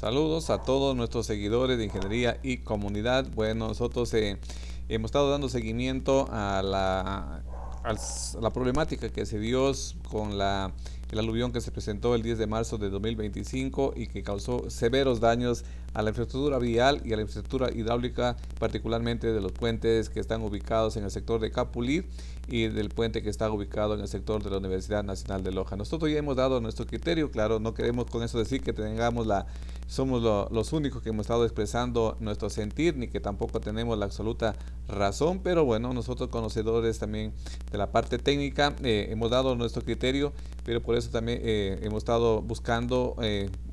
Saludos a todos nuestros seguidores de Ingeniería y Comunidad. Bueno, nosotros hemos estado dando seguimiento a la problemática que se dio con el aluvión que se presentó el 10 de marzo de 2025 y que causó severos daños a la infraestructura vial y a la infraestructura hidráulica, particularmente de los puentes que están ubicados en el sector de Capulí y del puente que está ubicado en el sector de la Universidad Nacional de Loja. Nosotros ya hemos dado nuestro criterio, claro, no queremos con eso decir que somos los únicos que hemos estado expresando nuestro sentir, ni que tampoco tenemos la absoluta razón, pero bueno, nosotros conocedores también de la parte técnica hemos dado nuestro criterio, pero por eso también hemos estado buscando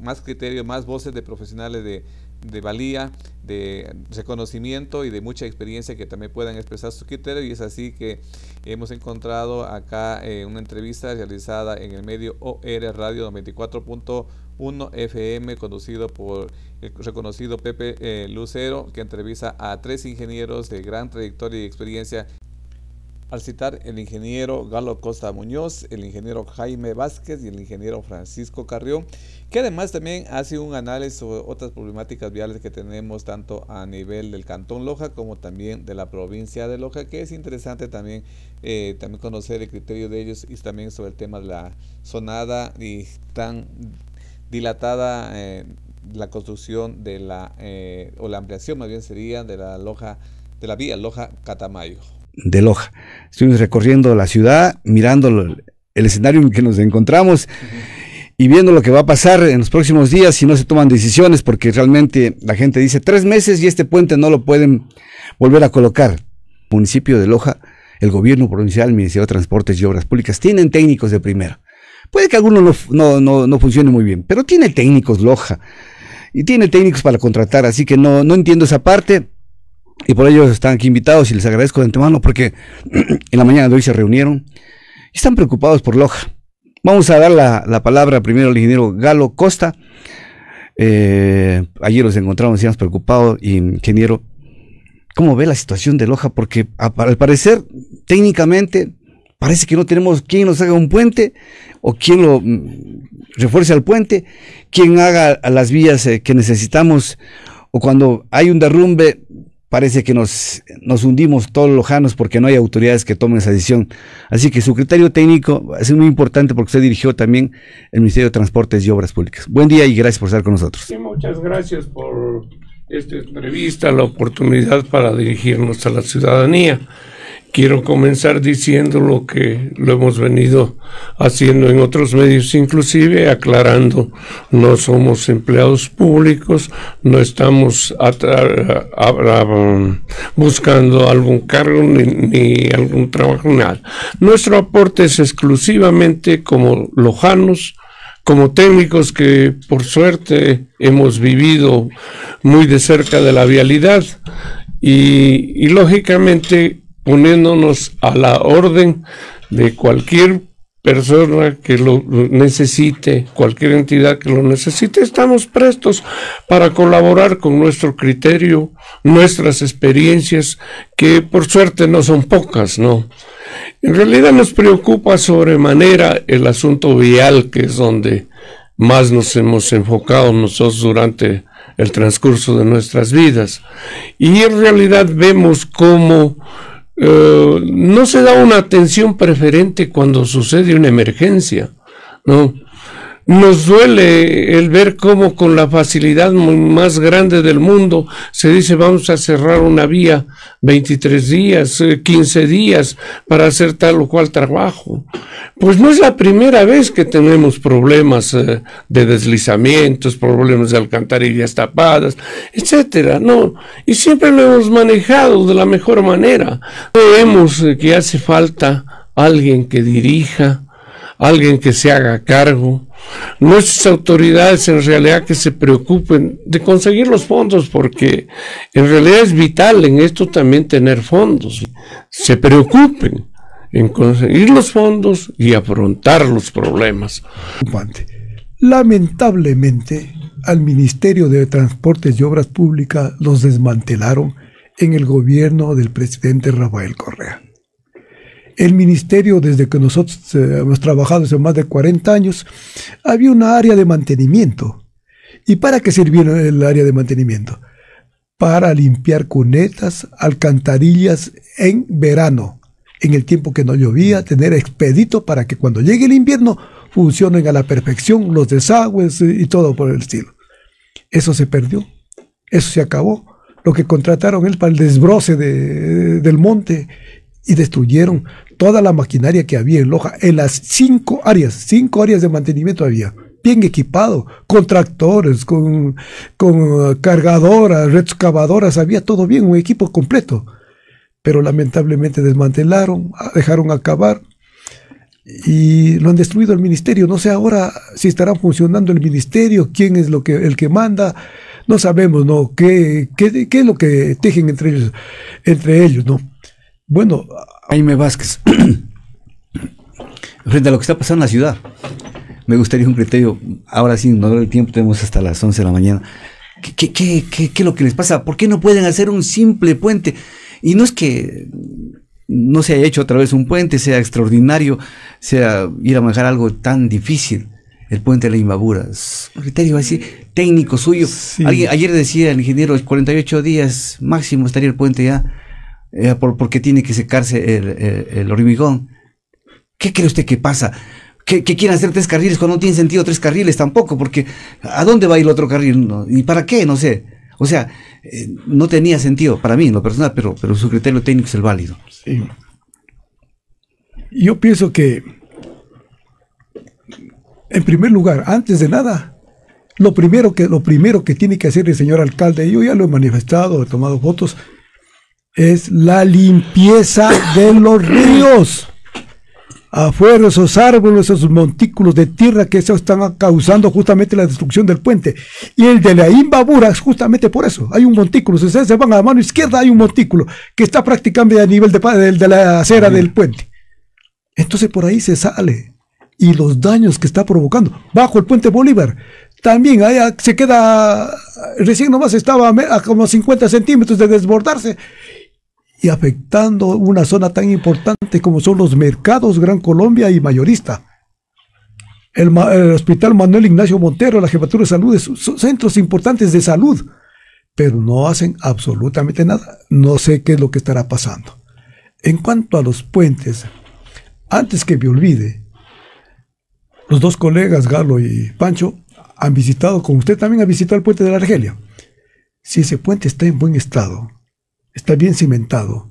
más criterios, más voces de profesionales de valía, de reconocimiento y de mucha experiencia que también puedan expresar su criterio, y es así que hemos encontrado acá una entrevista realizada en el medio OR Radio 94.1 FM, conducido por el reconocido Pepe Lucero, que entrevista a 3 ingenieros de gran trayectoria y experiencia, al citar el ingeniero Galo Costa Muñoz, el ingeniero Jaime Vázquez y el ingeniero Francisco Carrión, que además también hace un análisis sobre otras problemáticas viales que tenemos tanto a nivel del Cantón Loja como también de la provincia de Loja, que es interesante también conocer el criterio de ellos, y también sobre el tema de la sonada y tan dilatada la construcción de la ampliación, más bien sería, de la vía Loja-Catamayo. De Loja. Estuvimos recorriendo la ciudad, mirando el escenario en que nos encontramos y viendo lo que va a pasar en los próximos días si no se toman decisiones, porque realmente la gente dice 3 meses y este puente no lo pueden volver a colocar. El municipio de Loja, el gobierno provincial, el Ministerio de Transportes y Obras Públicas tienen técnicos de primera. Puede que algunos no funcione muy bien, pero tiene técnicos Loja y tiene técnicos para contratar, así que no entiendo esa parte. Y por ello están aquí invitados y les agradezco de antemano porque en la mañana de hoy se reunieron y están preocupados por Loja. Vamos a dar la palabra primero al ingeniero Galo Costa. Ayer nos encontramos, decíamos, preocupados. Y ingeniero, ¿cómo ve la situación de Loja? Porque al parecer, técnicamente, parece que no tenemos quien nos haga un puente o quien lo refuerce al puente, quien haga las vías que necesitamos, o cuando hay un derrumbe, parece que nos hundimos todos los lojanos porque no hay autoridades que tomen esa decisión. Así que su criterio técnico es muy importante porque usted dirigió también el Ministerio de Transportes y Obras Públicas. Buen día y gracias por estar con nosotros. Sí, muchas gracias por esta entrevista, la oportunidad para dirigirnos a la ciudadanía. Quiero comenzar diciendo lo que lo hemos venido haciendo en otros medios, inclusive aclarando: no somos empleados públicos, no estamos buscando algún cargo ni algún trabajo, nada. Nuestro aporte es exclusivamente como lojanos, como técnicos que por suerte hemos vivido muy de cerca de la vialidad y lógicamente poniéndonos a la orden de cualquier persona que lo necesite, cualquier entidad que lo necesite. Estamos prestos para colaborar con nuestro criterio, nuestras experiencias, que por suerte no son pocas, ¿no? En realidad nos preocupa sobremanera el asunto vial, que es donde más nos hemos enfocado nosotros durante el transcurso de nuestras vidas. Y en realidad vemos cómo no se da una atención preferente cuando sucede una emergencia, ¿no? Nos duele el ver cómo con la facilidad más grande del mundo se dice vamos a cerrar una vía 23 días, 15 días para hacer tal o cual trabajo. Pues no es la primera vez que tenemos problemas de deslizamientos, problemas de alcantarillas tapadas, etcétera, ¿no? Y siempre lo hemos manejado de la mejor manera. Vemos que hace falta alguien que dirija, alguien que se haga cargo. Nuestras autoridades en realidad que se preocupen de conseguir los fondos, porque en realidad es vital en esto también tener fondos. Se preocupen en conseguir los fondos y afrontar los problemas. Lamentablemente, al Ministerio de Transportes y Obras Públicas los desmantelaron en el gobierno del presidente Rafael Correa. El ministerio, desde que nosotros hemos trabajado hace más de 40 años, había una área de mantenimiento ¿Y para qué sirvió el área de mantenimiento? Para limpiar cunetas, alcantarillas en verano, en el tiempo que no llovía, tener expedito para que cuando llegue el invierno funcionen a la perfección los desagües y todo por el estilo. Eso se perdió, eso se acabó. Lo que contrataron es para el desbroce del monte y destruyeron toda la maquinaria que había en Loja, en las 5 áreas de mantenimiento había, bien equipado, con tractores, con cargadoras, excavadoras, había todo bien, un equipo completo. Pero lamentablemente desmantelaron, dejaron acabar y lo han destruido el ministerio. No sé ahora si estará funcionando el ministerio, quién es el que manda, no sabemos, ¿no? ¿Qué es lo que tejen entre ellos, ¿no? Bueno, Jaime Vázquez, frente a lo que está pasando en la ciudad, me gustaría un criterio. Ahora sí, no da el tiempo, tenemos hasta las 11 de la mañana. ¿Qué es lo que les pasa? ¿Por qué no pueden hacer un simple puente? Y no es que no se haya hecho otra vez un puente, sea extraordinario, sea ir a manejar algo tan difícil. El puente de la Imbabura, es un criterio así, técnico suyo. Sí. Ayer decía el ingeniero, 48 días máximo estaría el puente ya, porque tiene que secarse el hormigón. ¿Qué cree usted que pasa? Que quieren hacer 3 carriles cuando no tiene sentido 3 carriles tampoco, porque ¿a dónde va a ir el otro carril? ¿No? ¿Y para qué? No sé. O sea, no tenía sentido para mí en lo personal, pero su criterio técnico es el válido. Sí. Yo pienso que, en primer lugar, antes de nada, lo primero que tiene que hacer el señor alcalde, yo ya lo he manifestado, he tomado fotos, es la limpieza de los ríos. Afuera esos árboles, esos montículos de tierra que eso están causando justamente la destrucción del puente. Y el de la Imbabura es justamente por eso. Hay un montículo, si ustedes se van a la mano izquierda, hay un montículo que está prácticamente a nivel de la acera del puente. Entonces por ahí se sale. Y los daños que está provocando. Bajo el puente Bolívar, también ahí se queda, recién nomás estaba a como 50 centímetros de desbordarse. Y afectando una zona tan importante como son los mercados Gran Colombia y Mayorista. El Hospital Manuel Ignacio Montero, la Jefatura de Salud, son centros importantes de salud, pero no hacen absolutamente nada. No sé qué es lo que estará pasando. En cuanto a los puentes, antes que me olvide, los 2 colegas, Galo y Pancho, han visitado, como usted también ha visitado el puente de la Argelia. Si ese puente está en buen estado, está bien cimentado,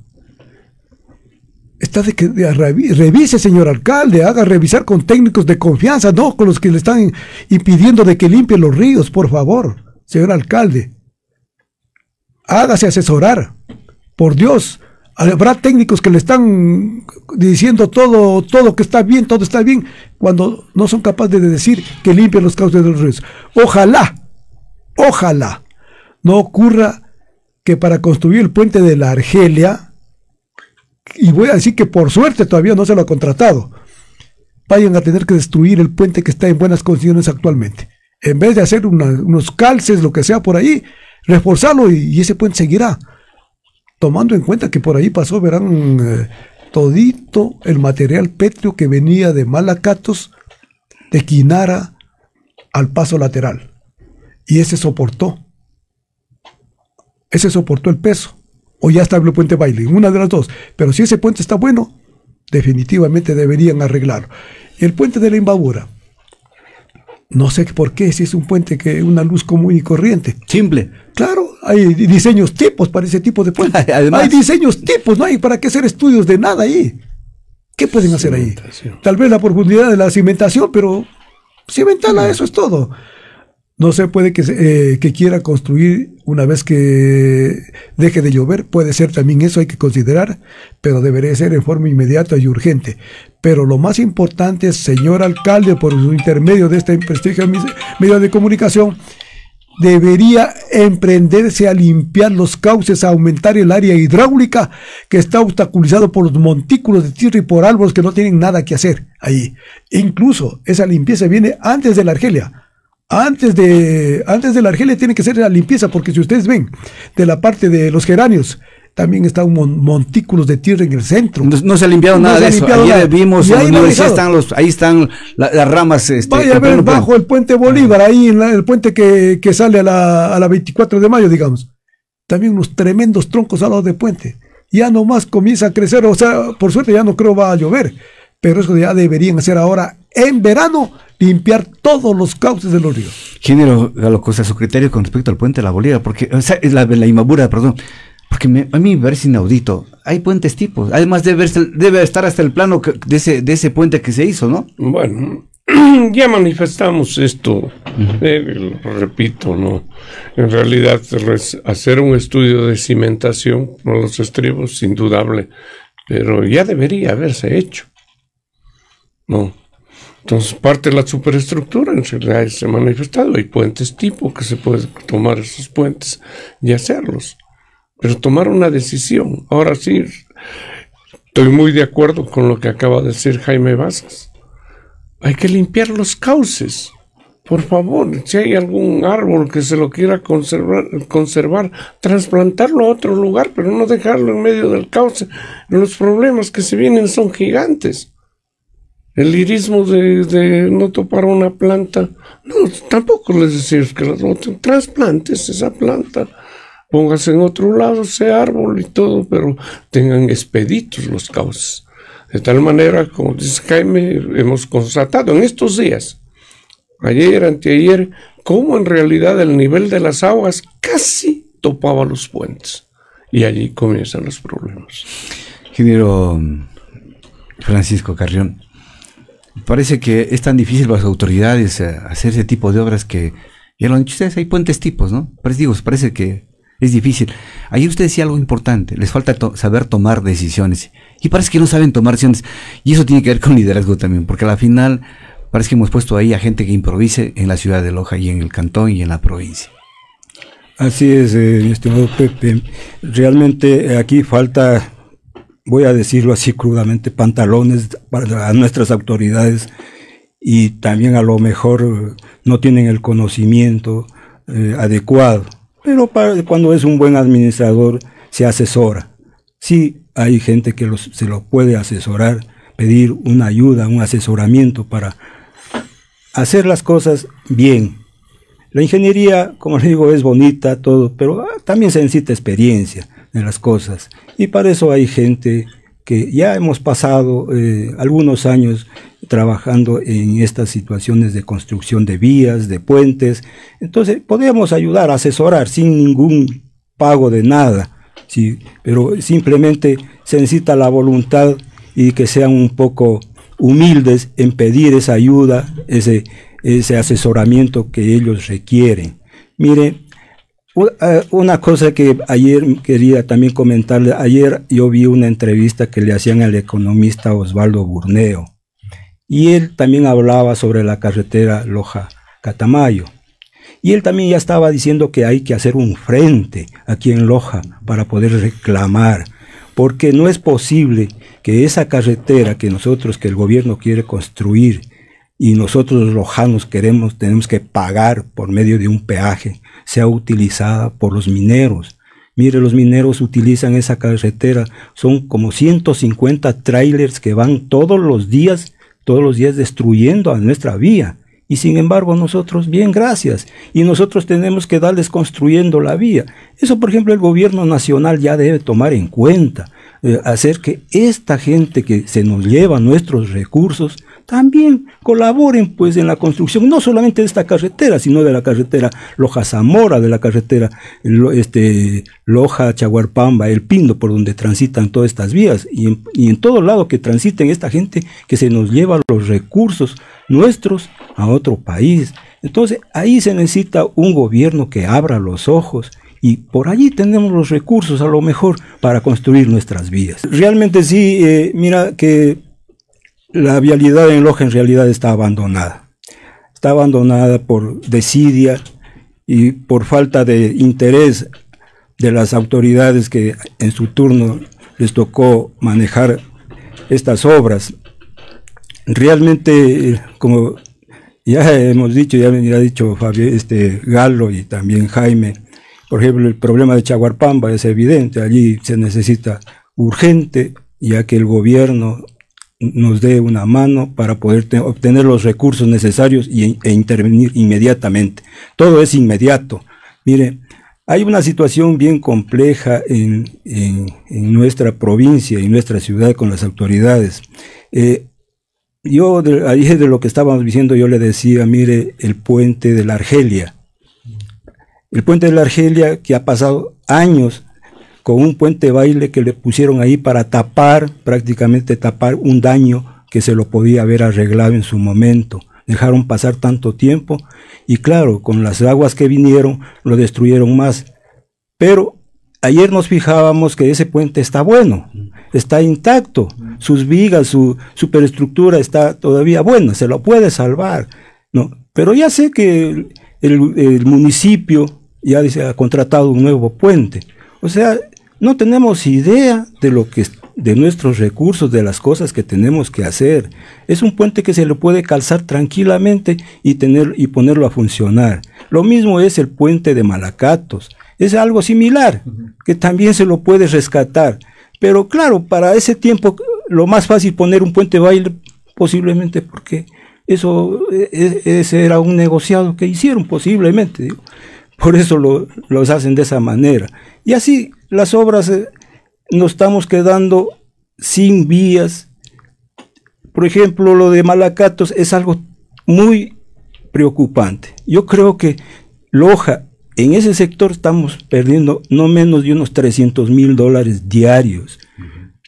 está revise, señor alcalde, haga revisar con técnicos de confianza, no con los que le están impidiendo de que limpie los ríos, por favor, señor alcalde. Hágase asesorar, por Dios. Habrá técnicos que le están diciendo todo que está bien, todo está bien, cuando no son capaces de decir que limpien los cauces de los ríos. Ojalá no ocurra que para construir el puente de la Argelia, y voy a decir que por suerte todavía no se lo ha contratado, vayan a tener que destruir el puente que está en buenas condiciones actualmente. En vez de hacer unos calces, lo que sea por ahí, reforzarlo y ese puente seguirá. Tomando en cuenta que por ahí pasó, verán, todito el material pétreo que venía de Malacatos, de Quinara, al paso lateral. Y ese soportó el peso, o ya está el puente Bailey, una de las dos. Pero si ese puente está bueno, definitivamente deberían arreglarlo. El puente de la Imbabura, no sé por qué, si es un puente que una luz común y corriente. Simple. Claro, hay diseños tipos para ese tipo de puente. Además, hay diseños tipos, no hay para qué hacer estudios de nada ahí. ¿Qué pueden hacer ahí? Tal vez la profundidad de la cimentación, pero cimentarla, eso es todo. No se puede que quiera construir una vez que deje de llover, puede ser también eso, hay que considerar, pero debería ser en forma inmediata y urgente. Pero lo más importante es, señor alcalde, por su intermedio de este prestigio medio de comunicación, debería emprenderse a limpiar los cauces, a aumentar el área hidráulica que está obstaculizado por los montículos de tierra y por árboles que no tienen nada que hacer ahí. Incluso esa limpieza viene antes de la Argelia. Antes de la Argelia tiene que ser la limpieza, porque si ustedes ven de la parte de los geranios, también está montículos de tierra en el centro. No se ha limpiado nada de eso. Ayer vimos en la universidad, ahí están las ramas. Vaya a ver bajo el puente Bolívar, ahí en el puente que sale a la 24 de mayo, digamos. También unos tremendos troncos al lado del puente. Ya nomás comienza a crecer, o sea, por suerte ya no creo va a llover, pero eso ya deberían hacer ahora en verano, limpiar todos los cauces de los ríos. Ingeniero Galocosa, su criterio con respecto al puente de la Bolívar, porque, o sea, la Imabura, perdón, porque a mí me parece inaudito. Hay puentes tipos, además debe estar hasta el plano de ese puente que se hizo, ¿no? Bueno, ya manifestamos esto, lo repito, ¿no? En realidad, hacer un estudio de cimentación por los estribos, indudable, pero ya debería haberse hecho, ¿no? Entonces, parte de la superestructura en realidad se ha manifestado. Hay puentes tipo que se puede tomar esos puentes y hacerlos, pero tomar una decisión. Ahora sí, estoy muy de acuerdo con lo que acaba de decir Jaime Vázquez. Hay que limpiar los cauces. Por favor, si hay algún árbol que se lo quiera conservar, trasplantarlo a otro lugar, pero no dejarlo en medio del cauce. Los problemas que se vienen son gigantes. El lirismo de no topar una planta, no, tampoco les decimos que trasplantes esa planta, póngase en otro lado ese árbol y todo, pero tengan expeditos los cauces. De tal manera, como dice Jaime, hemos constatado en estos días, ayer, anteayer, cómo en realidad el nivel de las aguas casi topaba los puentes. Y allí comienzan los problemas. Ingeniero Francisco Carrión, parece que es tan difícil para las autoridades hacer ese tipo de obras que, ya lo han dicho ustedes, hay puentes tipos, ¿no? Parece que es difícil. Ayer usted decía algo importante, les falta saber tomar decisiones. Y parece que no saben tomar decisiones. Y eso tiene que ver con liderazgo también, porque al final parece que hemos puesto ahí a gente que improvise en la ciudad de Loja y en el cantón y en la provincia. Así es, mi estimado Pepe. Realmente aquí falta, voy a decirlo así crudamente, pantalones para nuestras autoridades, y también a lo mejor no tienen el conocimiento adecuado. Pero cuando es un buen administrador se asesora. Sí, hay gente que se lo puede asesorar, pedir una ayuda, un asesoramiento para hacer las cosas bien. La ingeniería, como le digo, es bonita, todo, pero también se necesita experiencia en las cosas. Y para eso hay gente que ya hemos pasado algunos años trabajando en estas situaciones de construcción de vías, de puentes. Entonces podemos ayudar, asesorar sin ningún pago de nada, sí, pero simplemente se necesita la voluntad y que sean un poco humildes en pedir esa ayuda, ese asesoramiento que ellos requieren. Mire, una cosa que ayer quería también comentarle. Ayer yo vi una entrevista que le hacían al economista Osvaldo Burneo, y él también hablaba sobre la carretera Loja-Catamayo, y él también ya estaba diciendo que hay que hacer un frente aquí en Loja para poder reclamar, porque no es posible que esa carretera que el gobierno quiere construir, y nosotros los lojanos tenemos que pagar por medio de un peaje, sea utilizada por los mineros. Mire, los mineros utilizan esa carretera, son como 150 trailers que van todos los días destruyendo a nuestra vía. Y sin embargo nosotros, bien, gracias, y nosotros tenemos que darles construyendo la vía. Eso, por ejemplo, el gobierno nacional ya debe tomar en cuenta, hacer que esta gente que se nos lleva nuestros recursos también colaboren pues en la construcción, no solamente de esta carretera, sino de la carretera Loja-Zamora, de la carretera Loja-Chaguarpamba, El Pindo, por donde transitan todas estas vías, y en todo lado que transiten esta gente que se nos lleva los recursos nuestros a otro país. Entonces ahí se necesita un gobierno que abra los ojos, y por allí tenemos los recursos a lo mejor para construir nuestras vías. Realmente sí, mira que la vialidad en Loja en realidad está abandonada. Está abandonada por desidia y por falta de interés de las autoridades que en su turno les tocó manejar estas obras. Realmente, como ya hemos dicho, ya ha dicho Fabio, Galo y también Jaime, Por ejemplo, el problema de Chaguarpamba es evidente, allí se necesita urgente, ya que el gobierno nos dé una mano para poder obtener los recursos necesarios e intervenir inmediatamente. Todo es inmediato. Mire, hay una situación bien compleja en nuestra provincia, en nuestra ciudad con las autoridades. Ayer de lo que estábamos diciendo, yo le decía, mire, el puente de la Argelia. El puente de la Argelia, que ha pasado años con un puente baile que le pusieron ahí para prácticamente tapar un daño que se lo podía haber arreglado en su momento. Dejaron pasar tanto tiempo y claro, con las aguas que vinieron lo destruyeron más. Pero ayer nos fijábamos que ese puente está bueno, está intacto, sus vigas, su superestructura está todavía buena, se lo puede salvar, ¿no? Pero ya sé que el municipio ya ha contratado un nuevo puente. O sea, no tenemos idea de nuestros recursos, de las cosas que tenemos que hacer. Es un puente que se le puede calzar tranquilamente y ponerlo a funcionar. Lo mismo es el puente de Malacatos. Es algo similar, que también se lo puede rescatar. Pero claro, para ese tiempo, lo más fácil poner un puente baile, posiblemente porque ese era un negociado que hicieron, posiblemente, digo. Por eso los hacen de esa manera. Y así las obras nos estamos quedando sin vías. Por ejemplo, lo de Malacatos es algo muy preocupante. Yo creo que Loja, en ese sector estamos perdiendo no menos de unos $300,000 diarios,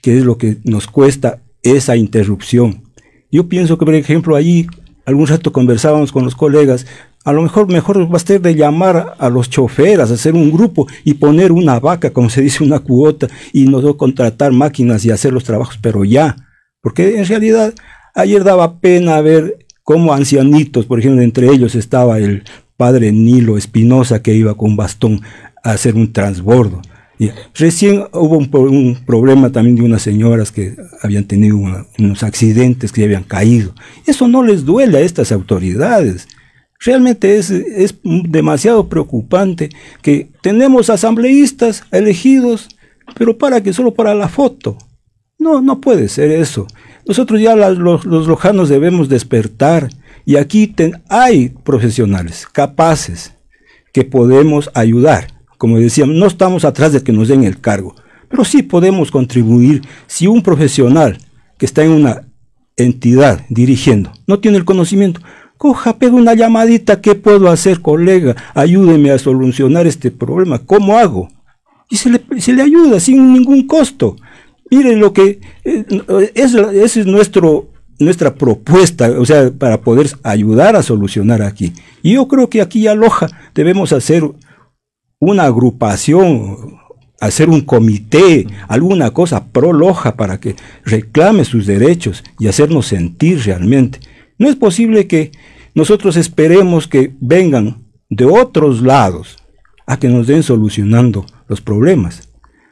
que es lo que nos cuesta esa interrupción. Yo pienso que, por ejemplo, allí, algún rato conversábamos con los colegas, a lo mejor va a ser de llamar a los choferes, hacer un grupo y poner una vaca, como se dice, una cuota, y no contratar máquinas y hacer los trabajos, pero ya. Porque en realidad ayer daba pena ver cómo ancianitos, por ejemplo, entre ellos estaba el padre Nilo Espinosa, que iba con bastón a hacer un transbordo. Y recién hubo un problema también de unas señoras que habían tenido unos accidentes, que habían caído. Eso no les duele a estas autoridades. Realmente es demasiado preocupante que tenemos asambleístas elegidos, pero solo para la foto. No puede ser eso. Nosotros ya los lojanos debemos despertar, y aquí hay profesionales capaces que podemos ayudar. Como decíamos, no estamos atrás de que nos den el cargo, pero sí podemos contribuir. Si un profesional que está en una entidad dirigiendo no tiene el conocimiento, coja, pega una llamadita: ¿qué puedo hacer, colega? Ayúdeme a solucionar este problema, ¿cómo hago? Y se le ayuda sin ningún costo. Miren lo que esa es nuestra propuesta, o sea, para poder ayudar a solucionar aquí. Y yo creo que aquí a Loja debemos hacer una agrupación, hacer un comité, alguna cosa pro Loja para que reclame sus derechos y hacernos sentir realmente. No es posible que nosotros esperemos que vengan de otros lados a que nos den solucionando los problemas.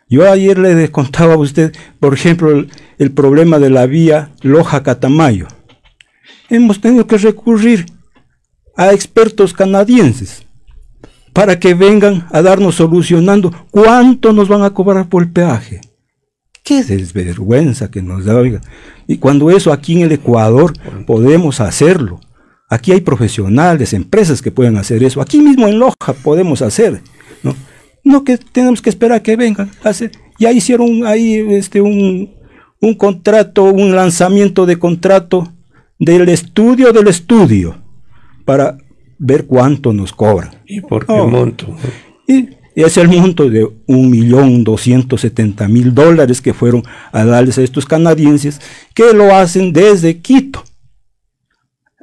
Yo ayer le contaba a usted, por ejemplo, el problema de la vía Loja-Catamayo. Hemos tenido que recurrir a expertos canadienses para que vengan a darnos solucionando cuánto nos van a cobrar por el peaje. Qué desvergüenza que nos da, oiga. Y cuando eso aquí en el Ecuador podemos hacerlo. Aquí hay profesionales, empresas que pueden hacer eso. Aquí mismo en Loja podemos hacer, ¿no? No que tenemos que esperar a que vengan a hacer. Ya hicieron ahí un contrato, un lanzamiento de contrato del estudio para ver cuánto nos cobran. ¿Y por qué monto? Y es el monto de $1,270,000 que fueron a darles a estos canadienses, que lo hacen desde Quito.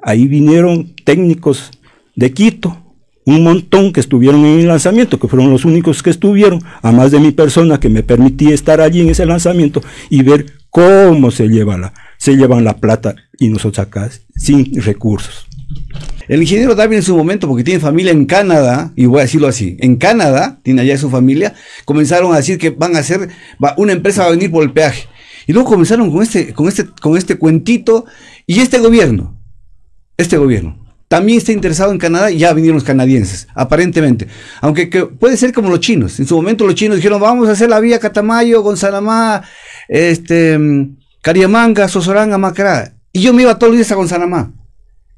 Ahí vinieron técnicos de Quito, un montón que estuvieron en el lanzamiento, que fueron los únicos que estuvieron, a más de mi persona, que me permití estar allí en ese lanzamiento y ver cómo se llevan la plata, y nosotros acá sin recursos. El ingeniero David, en su momento, porque tiene familia en Canadá, y voy a decirlo así, en Canadá, tiene allá su familia, comenzaron a decir que una empresa va a venir por el peaje. Y luego comenzaron con este cuentito, y este gobierno, también está interesado en Canadá, y ya vinieron los canadienses, aparentemente. Aunque puede ser como los chinos. En su momento los chinos dijeron, vamos a hacer la vía Catamayo, Gonzanamá, Cariamanga, Sosoranga, Macará. Y yo me iba todos los días a Gonzanamá.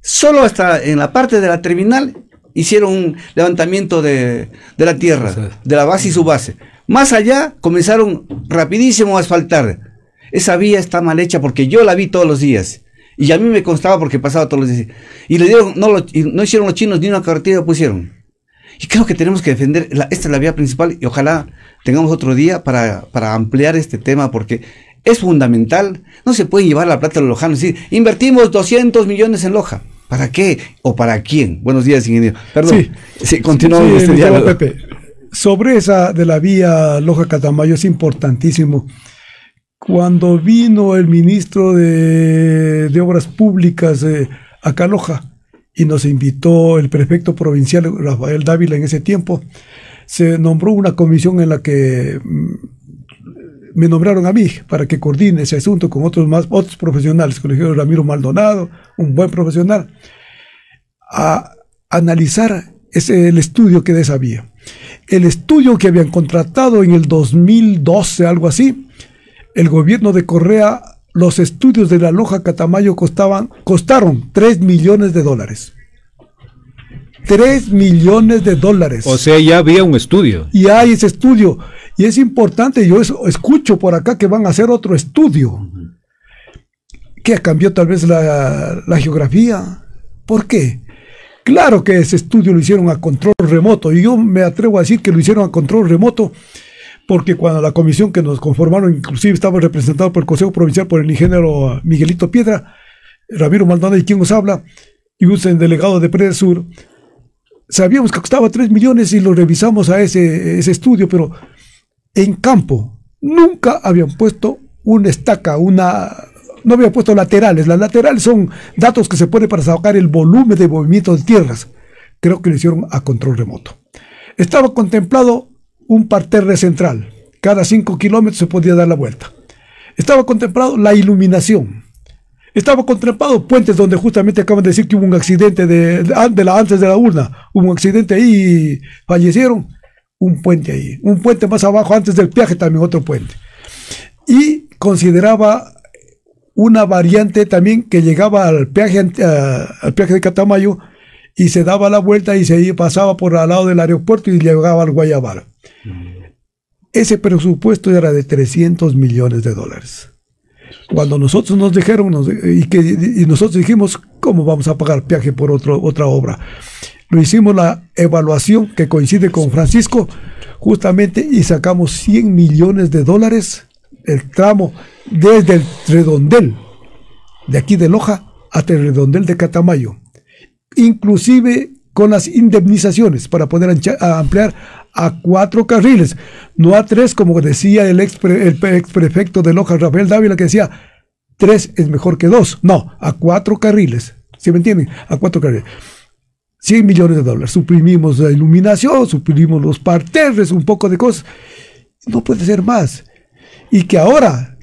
Solo hasta en la parte de la terminal hicieron un levantamiento de la tierra, de la base y su base. Más allá comenzaron rapidísimo a asfaltar. Esa vía está mal hecha porque yo la vi todos los días. Y a mí me constaba porque pasaba todos los días. Y le dieron, no hicieron los chinos ni una carretera pusieron. Y creo que tenemos que defender, esta es la vía principal, y ojalá tengamos otro día para ampliar este tema, porque es fundamental. No se puede llevar la plata a los lojanos y decir, invertimos 200 millones en Loja. ¿Para qué? ¿O para quién? Buenos días, ingeniero. Perdón. Sí, continuamos este diálogo. Pepe, sobre esa de la vía Loja-Catamayo es importantísimo. Cuando vino el ministro de Obras Públicas acá a Loja y nos invitó el prefecto provincial Rafael Dávila en ese tiempo, se nombró una comisión en la que me nombraron a mí para que coordine ese asunto con otros profesionales, con el ingeniero Ramiro Maldonado, un buen profesional, a analizar el estudio que de esa vía. El estudio que habían contratado en el 2012, algo así, el gobierno de Correa, los estudios de la Loja Catamayo costaron $3 millones. $3 millones. O sea, ya había un estudio. Y hay ese estudio. Y es importante, yo escucho por acá que van a hacer otro estudio. Que cambió tal vez la geografía. ¿Por qué? Claro que ese estudio lo hicieron a control remoto. Y yo me atrevo a decir que lo hicieron a control remoto porque cuando la comisión que nos conformaron, inclusive estaba representado por el Consejo Provincial por el ingeniero Miguelito Piedra, Ramiro Maldonado y quien nos habla, y un delegado de Predesur, sabíamos que costaba 3 millones y lo revisamos a ese estudio, pero en campo nunca habían puesto una estaca, no habían puesto laterales. Las laterales son datos que se ponen para sacar el volumen de movimiento de tierras. Creo que lo hicieron a control remoto. Estaba contemplado un parterre central. Cada 5 kilómetros se podía dar la vuelta. Estaba contemplado la iluminación. Estaba contemplado puentes donde justamente acaban de decir que hubo un accidente antes de la urna. Hubo un accidente ahí y fallecieron. Un puente ahí. Un puente más abajo antes del peaje también otro puente. Y consideraba una variante también que llegaba al peaje de Catamayo y se daba la vuelta y se pasaba por al lado del aeropuerto y llegaba al Guayabal. Ese presupuesto era de $300 millones. Cuando nosotros nos dijeron y nosotros dijimos, ¿cómo vamos a pagar peaje por otra obra? Lo hicimos la evaluación que coincide con Francisco justamente y sacamos $100 millones, el tramo desde el redondel de aquí de Loja hasta el redondel de Catamayo, inclusive con las indemnizaciones para poder ampliar a 4 carriles, no a 3 como decía el ex prefecto de Loja, Rafael Dávila, que decía 3 es mejor que 2, no, a 4 carriles, ¿sí me entienden? A 4 carriles. $100 millones, suprimimos la iluminación, suprimimos los parterres, un poco de cosas, no puede ser más. Y que ahora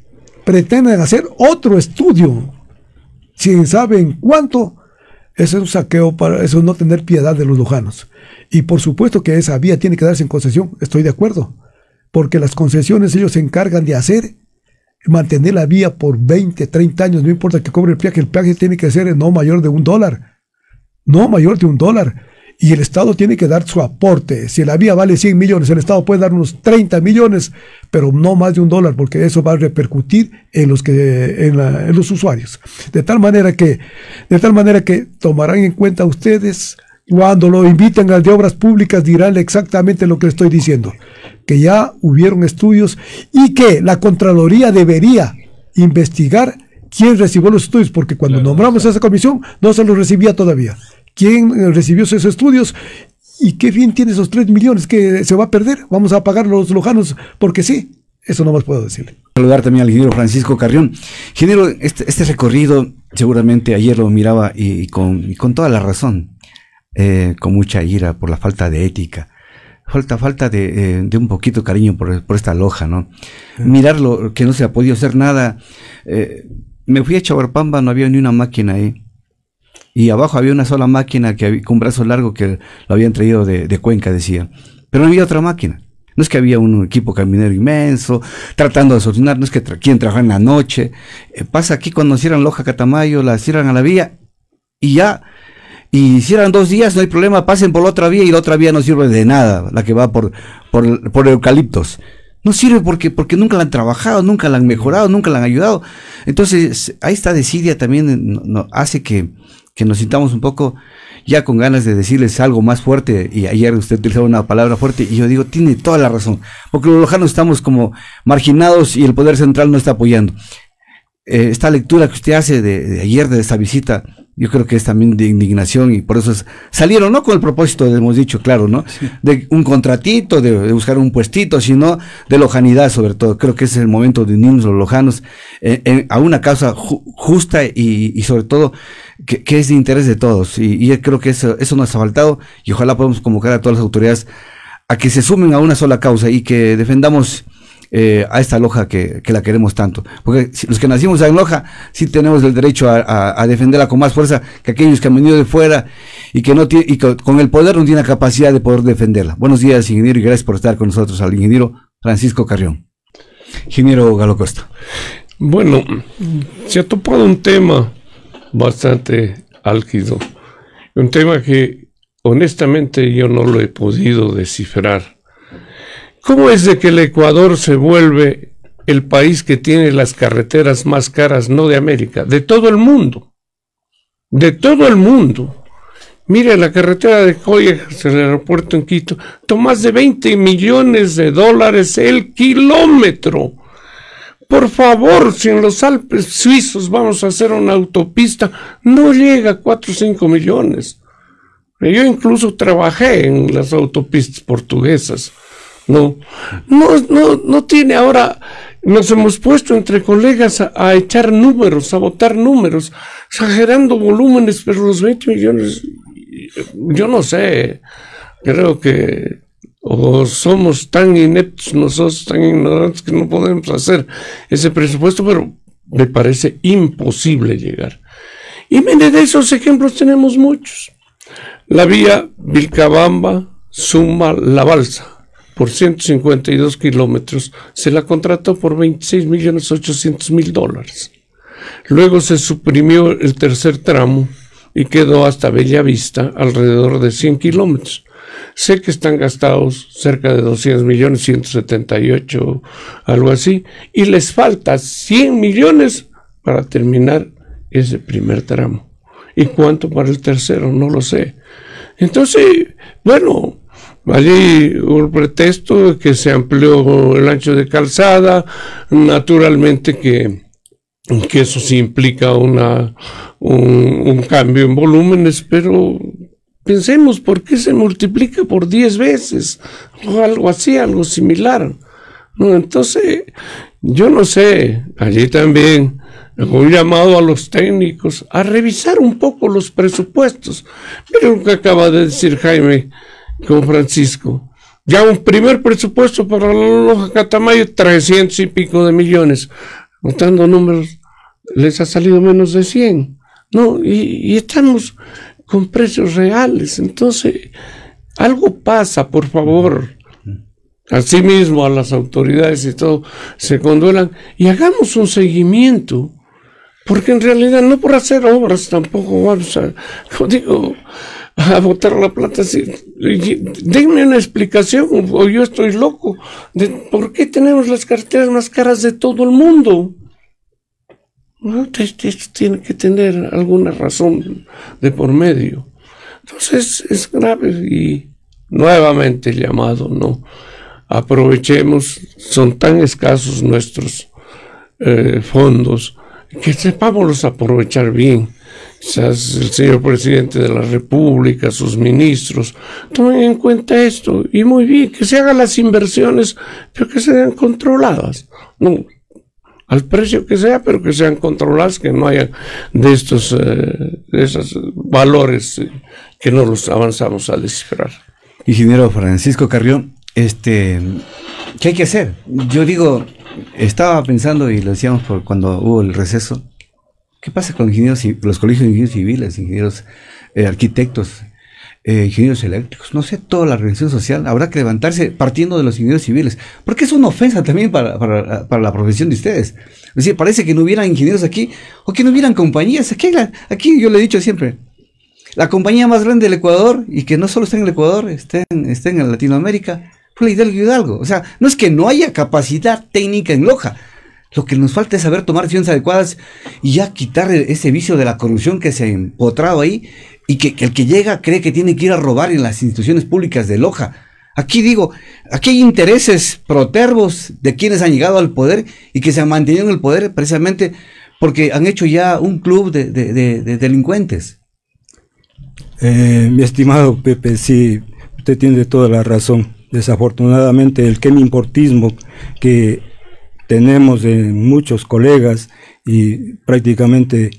pretenden hacer otro estudio, sin saben cuánto. Eso es un saqueo, eso es no tener piedad de los lojanos. Y por supuesto que esa vía tiene que darse en concesión, estoy de acuerdo, porque las concesiones ellos se encargan de hacer, mantener la vía por 20, 30 años, no importa que cobre el peaje tiene que ser no mayor de $1, no mayor de $1, y el Estado tiene que dar su aporte. Si la vía vale 100 millones, el Estado puede dar unos 30 millones, pero no más de $1, porque eso va a repercutir en los usuarios. De tal manera que tomarán en cuenta ustedes, cuando lo inviten al de Obras Públicas, dirán exactamente lo que estoy diciendo, que ya hubieron estudios y que la Contraloría debería investigar quién recibió los estudios, porque cuando nombramos a esa comisión no se los recibía todavía. ¿Quién recibió esos estudios? ¿Y qué fin tiene esos 3 millones que se va a perder? Vamos a pagar los lojanos porque sí. Eso no más puedo decirle. Saludar también al ingeniero Francisco Carrión. Ingeniero, este recorrido seguramente ayer lo miraba y con toda la razón, con mucha ira por la falta de ética. Falta de un poquito cariño por esta Loja, ¿no? Mirarlo, que no se ha podido hacer nada. Me fui a Chahuarpamba, no había ni una máquina ahí. y abajo había una sola máquina con un brazo largo que lo habían traído de Cuenca, decía. Pero no había otra máquina. No es que había un equipo caminero inmenso, tratando de solucionar, no es que quieren trabajar en la noche. Pasa aquí cuando cierran Loja Catamayo, la cierran a la vía, y ya, y cierran 2 días, no hay problema, pasen por la otra vía, y la otra vía no sirve de nada, la que va por eucaliptos. No sirve porque nunca la han trabajado, nunca la han mejorado, nunca la han ayudado. Entonces, ahí esta desidia también hace que nos sintamos un poco ya con ganas de decirles algo más fuerte, y ayer usted utilizaba una palabra fuerte, y yo digo, tiene toda la razón, porque los lojanos estamos como marginados y el poder central no está apoyando. Esta lectura que usted hace de ayer, de esta visita, yo creo que es también de indignación, y por eso salieron, no con el propósito, hemos dicho, claro, ¿no? Sí. De un contratito, de buscar un puestito, sino de lojanidad sobre todo. Creo que ese es el momento de unirnos los lojanos a una causa justa y sobre todo que es de interés de todos. Y creo que eso nos ha faltado, y ojalá podamos convocar a todas las autoridades a que se sumen a una sola causa y que defendamos a esta Loja que la queremos tanto, porque los que nacimos en Loja sí tenemos el derecho a defenderla con más fuerza que aquellos que han venido de fuera y que no y con el poder no tienen la capacidad de poder defenderla. Buenos días, ingeniero, y gracias por estar con nosotros, al ingeniero Francisco Carrión. Ingeniero Galo Costa. Bueno, se ha topado un tema bastante álgido, un tema que honestamente yo no lo he podido descifrar. ¿Cómo es de que el Ecuador se vuelve el país que tiene las carreteras más caras, no de América, de todo el mundo? De todo el mundo. Mire, la carretera de Coyex, el aeropuerto en Quito, más de $20 millones el kilómetro. Por favor, si en los Alpes suizos vamos a hacer una autopista, no llega a 4 o 5 millones. Yo incluso trabajé en las autopistas portuguesas. No tiene ahora, nos hemos puesto entre colegas a echar números, a botar números, exagerando volúmenes, pero los 20 millones, yo no sé, creo que o somos tan ineptos nosotros, tan ignorantes, que no podemos hacer ese presupuesto, pero me parece imposible llegar. Y mire, de esos ejemplos tenemos muchos. La vía Vilcabamba-Suma-La Balsa, por 152 kilómetros, se la contrató por $26.800.000. Luego se suprimió el tercer tramo y quedó hasta Bellavista, alrededor de 100 kilómetros. Sé que están gastados cerca de 200 millones, 178, algo así, y les falta 100 millones para terminar ese primer tramo. ¿Y cuánto para el tercero? No lo sé. Entonces, bueno, allí un pretexto de que se amplió el ancho de calzada, naturalmente que eso sí implica un cambio en volúmenes, pero pensemos por qué se multiplica por 10 veces, o algo así, algo similar, ¿no? Entonces, yo no sé, allí también un llamado a los técnicos a revisar un poco los presupuestos. Miren lo que acaba de decir Jaime con Francisco. Ya un primer presupuesto para la Loja Catamayo, 300 y pico de millones. Contando números, les ha salido menos de 100. ¿No? Y estamos con precios reales. Entonces, algo pasa, por favor. Asimismo, a las autoridades y todo, se conduelan y hagamos un seguimiento. Porque en realidad no por hacer obras tampoco vamos a, como digo, a botar la plata así. Denme una explicación, o yo estoy loco, de por qué tenemos las carreteras más caras de todo el mundo. ¿No? Esto tiene que tener alguna razón de por medio. Entonces es grave y nuevamente el llamado, ¿no? Aprovechemos, son tan escasos nuestros fondos, que sepámoslos aprovechar bien. Quizás el señor presidente de la República, sus ministros, tomen en cuenta esto, y muy bien, que se hagan las inversiones, pero que sean controladas, no al precio que sea, pero que sean controladas, que no haya de esos valores que no los avanzamos a descifrar. Ingeniero Francisco Carrión, ¿qué hay que hacer? Yo digo, estaba pensando, y lo decíamos cuando hubo el receso, ¿Qué pasa con los colegios de ingenieros civiles, ingenieros arquitectos, ingenieros eléctricos? No sé, toda la organización social habrá que levantarse partiendo de los ingenieros civiles, porque es una ofensa también para la profesión de ustedes. Es decir, parece que no hubieran ingenieros aquí, o que no hubieran compañías. Aquí yo le he dicho siempre, la compañía más grande del Ecuador, y que no solo está en el Ecuador, está en Latinoamérica, fue la Hidalgo. O sea, no es que no haya capacidad técnica en Loja. Lo que nos falta es saber tomar decisiones adecuadas y ya quitar ese vicio de la corrupción que se ha empotrado ahí, y que el que llega cree que tiene que ir a robar en las instituciones públicas de Loja. Aquí hay intereses protervos de quienes han llegado al poder y que se han mantenido en el poder precisamente porque han hecho ya un club de delincuentes. Mi estimado Pepe, sí, usted tiene toda la razón. Desafortunadamente el quemimportismo que tenemos en muchos colegas y prácticamente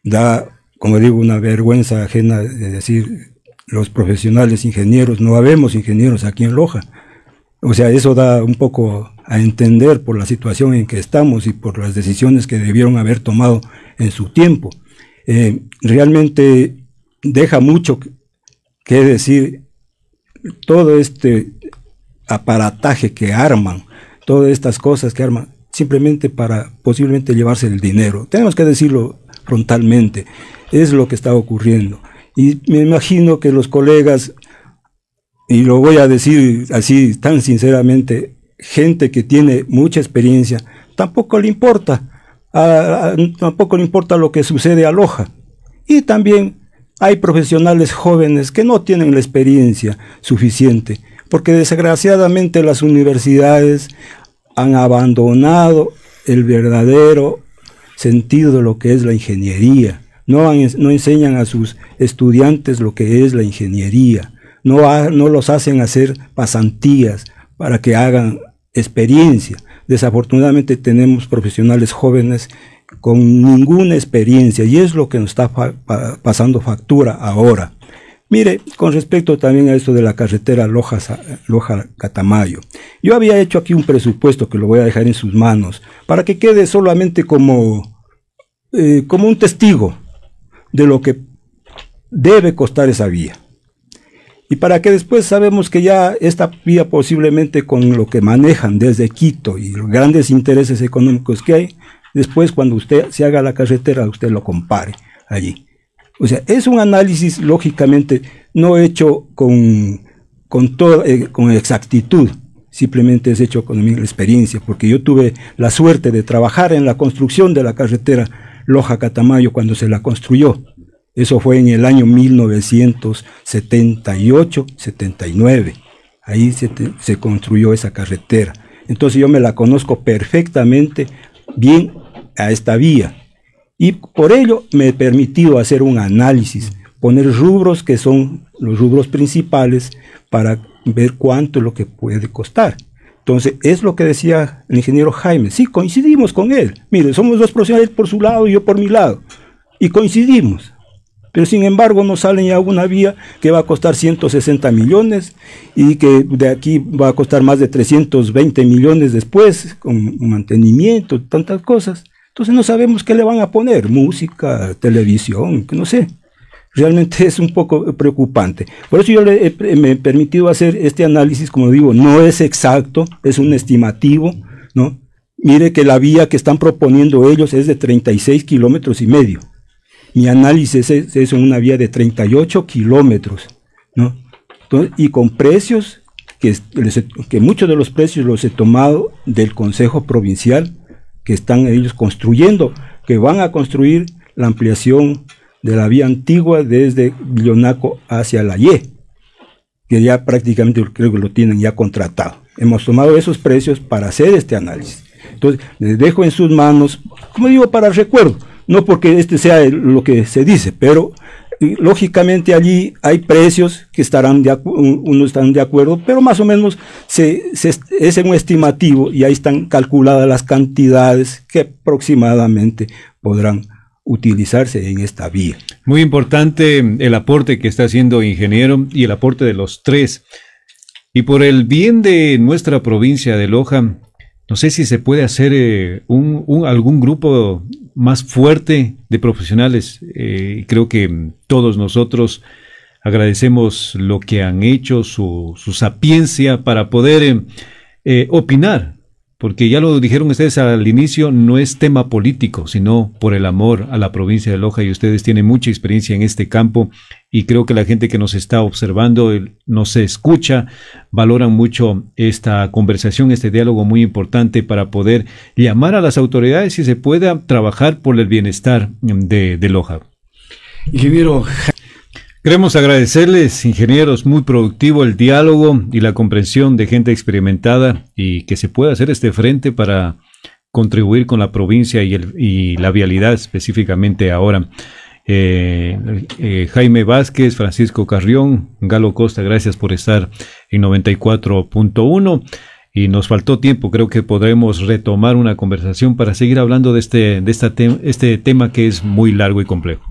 da, como digo, una vergüenza ajena de decir los profesionales ingenieros, no habemos ingenieros aquí en Loja. O sea, eso da un poco a entender por la situación en que estamos y por las decisiones que debieron haber tomado en su tiempo. Realmente deja mucho que decir todo este aparataje que arman, todas estas cosas que arman, simplemente para posiblemente llevarse el dinero. Tenemos que decirlo frontalmente, es lo que está ocurriendo. Y me imagino que los colegas, y lo voy a decir así tan sinceramente, gente que tiene mucha experiencia, tampoco le importa lo que sucede a Loja. Y también hay profesionales jóvenes que no tienen la experiencia suficiente, porque desgraciadamente las universidades han abandonado el verdadero sentido de lo que es la ingeniería. No enseñan a sus estudiantes lo que es la ingeniería. No los hacen hacer pasantías para que hagan experiencia. Desafortunadamente tenemos profesionales jóvenes con ninguna experiencia y es lo que nos está pasando factura ahora. Mire, con respecto también a esto de la carretera Loja-Catamayo, yo había hecho aquí un presupuesto que lo voy a dejar en sus manos para que quede solamente como un testigo de lo que debe costar esa vía. Y para que después sabemos que ya esta vía posiblemente con lo que manejan desde Quito y los grandes intereses económicos que hay, después cuando usted se haga la carretera, usted lo compare allí. O sea, es un análisis lógicamente no hecho con exactitud, simplemente es hecho con mi experiencia, porque yo tuve la suerte de trabajar en la construcción de la carretera Loja-Catamayo cuando se la construyó. Eso fue en el año 1978-79. Ahí se construyó esa carretera. Entonces yo me la conozco perfectamente bien a esta vía. Y por ello me he permitido hacer un análisis, poner rubros que son los rubros principales para ver cuánto es lo que puede costar. Entonces, es lo que decía el ingeniero Jaime. Sí, coincidimos con él. Mire, somos dos profesionales por su lado y yo por mi lado. Y coincidimos. Pero sin embargo nos salen ya una vía que va a costar 160 millones y que de aquí va a costar más de 320 millones después, con mantenimiento, tantas cosas. Entonces no sabemos qué le van a poner, música, televisión, que no sé. Realmente es un poco preocupante. Por eso yo me he permitido hacer este análisis, como digo, no es exacto, es un estimativo, ¿no? Mire que la vía que están proponiendo ellos es de 36 kilómetros y medio. Mi análisis es una vía de 38 kilómetros, ¿no? Entonces, y con precios, que muchos de los precios los he tomado del Consejo Provincial, que están ellos construyendo, que van a construir la ampliación de la vía antigua desde Villonaco hacia la Y, que ya prácticamente creo que lo tienen ya contratado. Hemos tomado esos precios para hacer este análisis. Entonces, les dejo en sus manos, como digo, para el recuerdo, no porque este sea lo que se dice, pero lógicamente allí hay precios que unos están de acuerdo, pero más o menos es un estimativo y ahí están calculadas las cantidades que aproximadamente podrán utilizarse en esta vía. Muy importante el aporte que está haciendo ingeniero y el aporte de los tres. Y por el bien de nuestra provincia de Loja, no sé si se puede hacer algún grupo más fuerte de profesionales. Creo que todos nosotros agradecemos lo que han hecho, su sapiencia para poder opinar, porque ya lo dijeron ustedes al inicio, no es tema político, sino por el amor a la provincia de Loja, y ustedes tienen mucha experiencia en este campo, y creo que la gente que nos está observando, nos escucha, valoran mucho esta conversación, este diálogo muy importante para poder llamar a las autoridades y se pueda trabajar por el bienestar de Loja. Ingeniero, queremos agradecerles, ingenieros, muy productivo el diálogo y la comprensión de gente experimentada, y que se pueda hacer este frente para contribuir con la provincia y la vialidad específicamente ahora. Jaime Vázquez, Francisco Carrión, Galo Costa, gracias por estar en 94.1. Y nos faltó tiempo, creo que podremos retomar una conversación para seguir hablando de este tema que es muy largo y complejo.